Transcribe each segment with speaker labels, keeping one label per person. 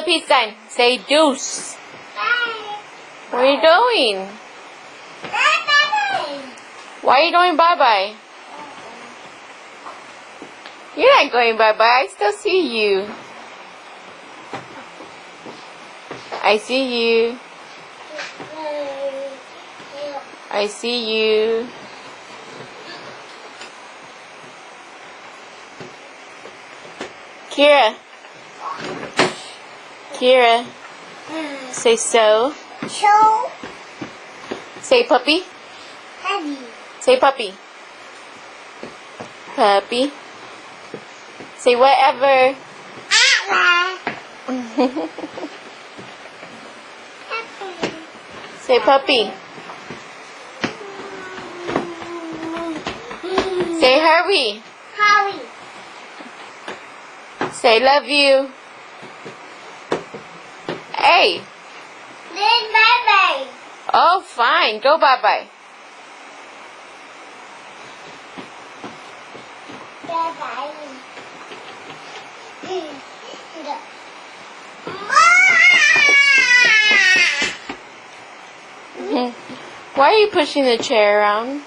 Speaker 1: the peace sign. Say deuce.
Speaker 2: Bye.
Speaker 1: What are you doing?
Speaker 2: Bye.
Speaker 1: Why are you going bye-bye? You're not going bye-bye. I still see you. I see you. I see you. Kira. Kira. Say so.
Speaker 2: Show.
Speaker 1: Say puppy.
Speaker 2: Heavy.
Speaker 1: Say puppy. Puppy. Say whatever. Say puppy. Say hurry.
Speaker 2: Hurry.
Speaker 1: Say love you. Hey.
Speaker 2: Then bye-bye.
Speaker 1: Oh, fine. Go bye-bye.
Speaker 2: Bye-bye.
Speaker 1: Why are you pushing the chair around?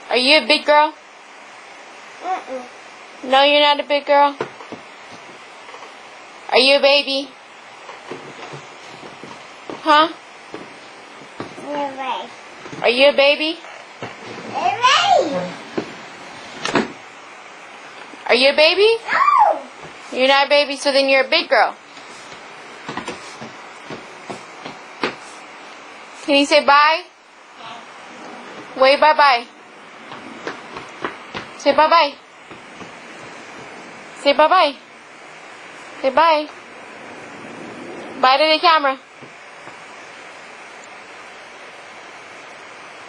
Speaker 1: Are you a big girl? No, you're not a big girl. Are you a baby? Huh?
Speaker 2: You're right.
Speaker 1: Are you a baby?
Speaker 2: You're right.
Speaker 1: Are you a baby?
Speaker 2: No.
Speaker 1: You're not a baby, so then you're a big girl. Can you say bye? Wave bye-bye. Say bye-bye. Say bye-bye. Say bye. Bye to the camera.